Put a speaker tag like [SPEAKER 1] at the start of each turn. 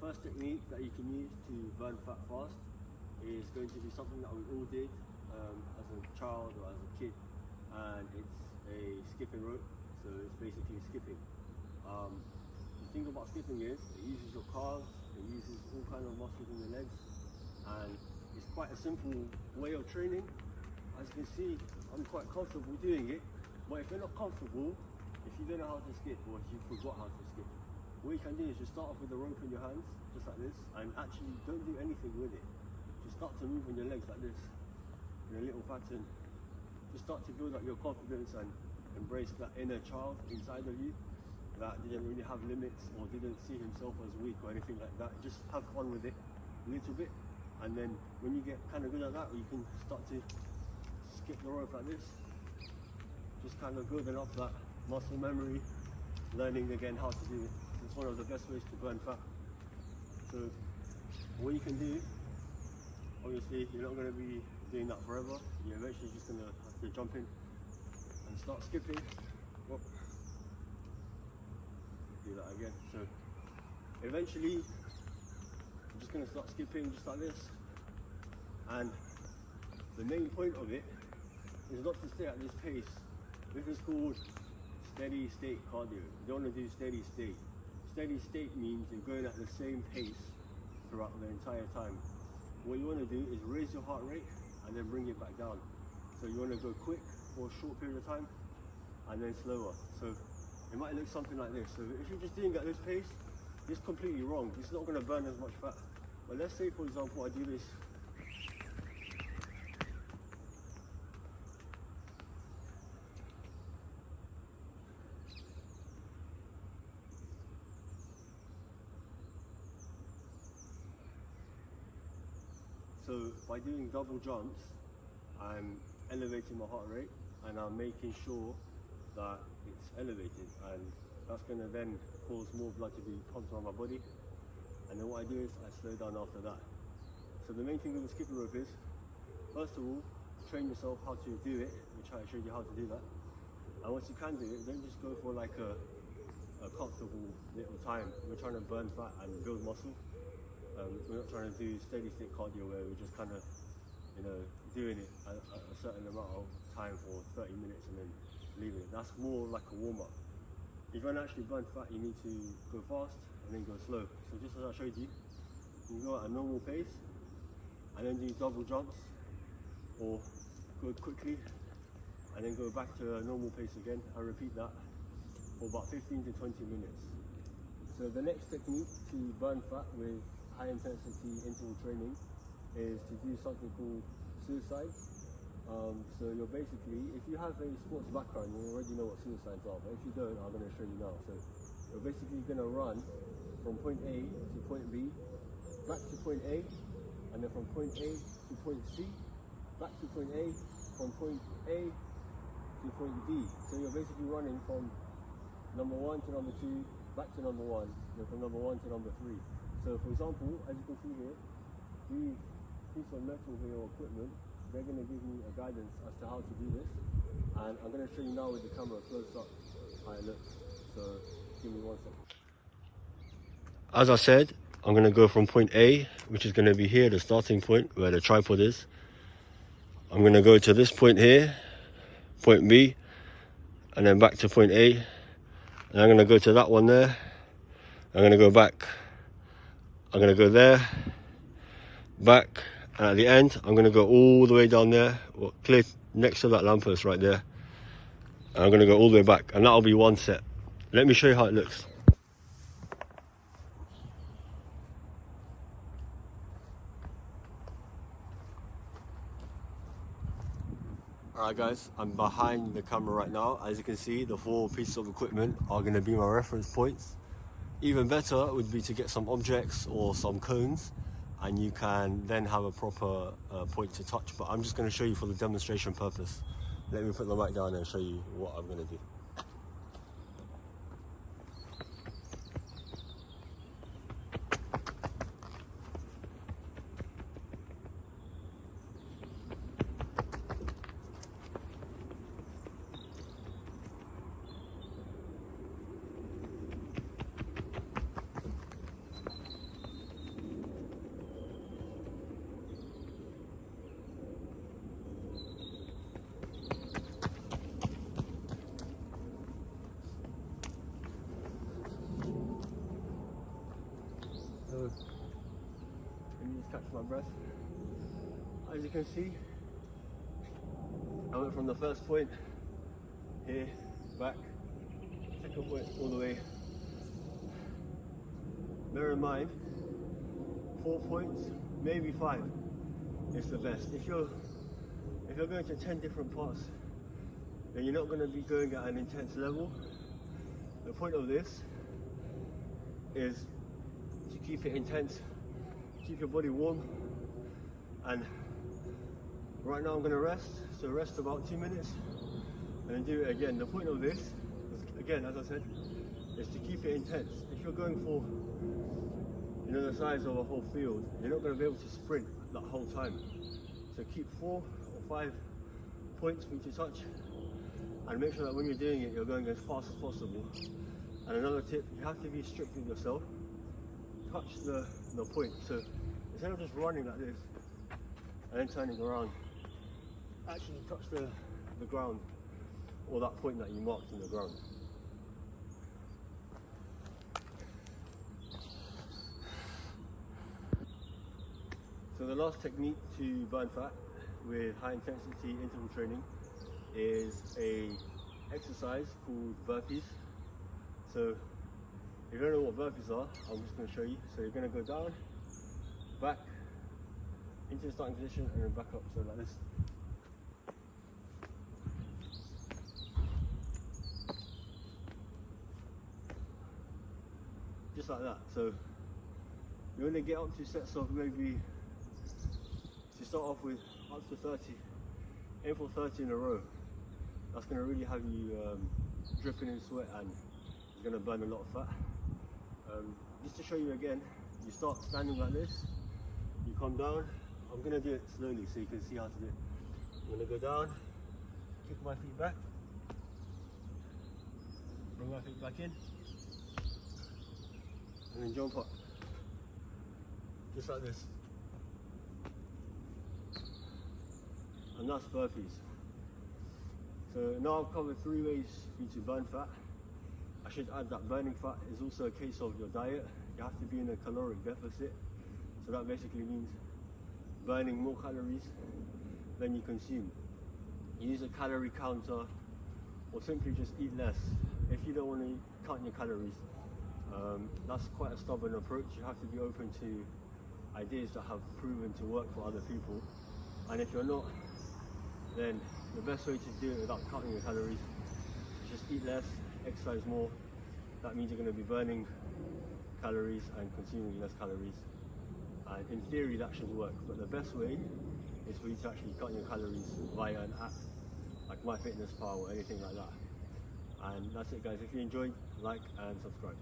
[SPEAKER 1] first technique that you can use to burn fat fast is going to be something that we all did as a child or as a kid, and it's a skipping rope. So it's basically skipping. The thing about skipping is it uses your calves, it uses all kinds of muscles in your legs, and it's quite a simple way of training. As you can see, I'm quite comfortable doing it, but if you're not comfortable, if you don't know how to skip or if you forgot how to skip, what you can do is just start off with the rope in your hands, just like this, and actually don't do anything with it. Just start to move on your legs like this, in a little pattern. Just start to build up your confidence and embrace that inner child inside of you that didn't really have limits or didn't see himself as weak or anything like that. Just have fun with it a little bit, and then when you get kind of good at that, you can start to skip the rope like this. Just kind of building up that muscle memory, learning again how to do it. It's one of the best ways to burn fat. So what you can do, obviously you're not going to be doing that forever. You're eventually just going to have to jump in and start skipping. Whoop. Do that again. So eventually I'm just going to start skipping just like this, and the main point of it is not to stay at this pace. This is called steady state cardio. You don't want to do steady state. Steady state means you're going at the same pace throughout the entire time. What you want to do is raise your heart rate and then bring it back down. So you want to go quick for a short period of time and then slower. So it might look something like this. So if you're just doing at this pace, it's completely wrong. It's not going to burn as much fat. But let's say, for example, I do this. So by doing double jumps, I'm elevating my heart rate and I'm making sure that it's elevated, and that's going to then cause more blood to be pumped around my body. And then what I do is I slow down after that. So the main thing with the skipping rope is, first of all, train yourself how to do it, which I showed you how to do that. And once you can do it, don't just go for like a comfortable little time. We're trying to burn fat and build muscle. We're not trying to do steady state cardio where we're just kind of, doing it a certain amount of time for 30 minutes and then leaving it. That's more like a warm-up. If you want to actually burn fat, you need to go fast and then go slow. So just as I showed you, you can go at a normal pace and then do double jumps, or go quickly and then go back to a normal pace again and repeat that for about 15 to 20 minutes. So the next technique to burn fat with high intensity interval training is to do something called suicides. So you're basically, if you have a sports background, you already know what suicides are, but if you don't, I'm going to show you now. So you're basically going to run from point A to point B, back to point A, and then from point A to point C, back to point A, from point A to point D. So you're basically running from number 1 to number 2, back to number 1, then from number 1 to number 3. So for example, as you can see here, these pieces of metal here or equipment, they're going to give me a guidance as to how to do this. And I'm going to show you now with the camera close up how it looks. So give me 1 second. As I said, I'm going to go from point A, which is going to be here, the starting point where the tripod is. I'm going to go to this point here, point B, and then back to point A. And I'm going to go to that one there. I'm going to go back. I'm going to go there, back, and at the end, I'm going to go all the way down there, clear next to that lamppost right there. And I'm going to go all the way back, and that'll be 1 set. Let me show you how it looks. Alright guys, I'm behind the camera right now. As you can see, the 4 pieces of equipment are going to be my reference points. Even better would be to get some objects or some cones, and you can then have a proper point to touch. But I'm just going to show you for the demonstration purpose. Let me put the mic down and show you what I'm going to do. So let me just catch my breath. As you can see, I went from the first point here, back, second point all the way. Bear in mind, 4 points, maybe 5 is the best. If you're going to 10 different parts, then you're not going to be going at an intense level. The point of this is to keep it intense, keep your body warm, and right now I'm going to rest, so rest about 2 minutes and then do it again. The point of this, again, as I said, is to keep it intense. If you're going for, you know, the size of a whole field, you're not going to be able to sprint that whole time. So keep 4 or 5 points for you to touch, and make sure that when you're doing it, you're going as fast as possible. And another tip, you have to be strict with yourself. Touch the point. So instead of just running like this and then turning around, actually touch the ground, or that point that you marked in the ground. So the last technique to burn fat with high intensity interval training is a exercise called burpees. So if you don't know what burpees are, I'm just going to show you. So you're going to go down, back, into the starting position, and then back up, so like this. Just like that. So you want to get up to sets of maybe, to start off with, up to 30. Aim for 30 in a row. That's going to really have you dripping in sweat, and it's going to burn a lot of fat. Just to show you again, you start standing like this, you come down. I'm going to do it slowly so you can see how to do it. I'm going to go down, kick my feet back, bring my feet back in, and then jump up. Just like this. And that's burpees. So now I've covered 3 ways for you to burn fat. I should add that burning fat is also a case of your diet. You have to be in a caloric deficit. So that basically means burning more calories than you consume. Use a calorie counter, or simply just eat less. If you don't want to count your calories, that's quite a stubborn approach. You have to be open to ideas that have proven to work for other people. And if you're not, then the best way to do it without counting your calories is just eat less, exercise more. That means you're going to be burning calories and consuming less calories. And in theory that should work, but the best way is for you to actually count your calories via an app like MyFitnessPal or anything like that. And that's it guys. If you enjoyed, like and subscribe.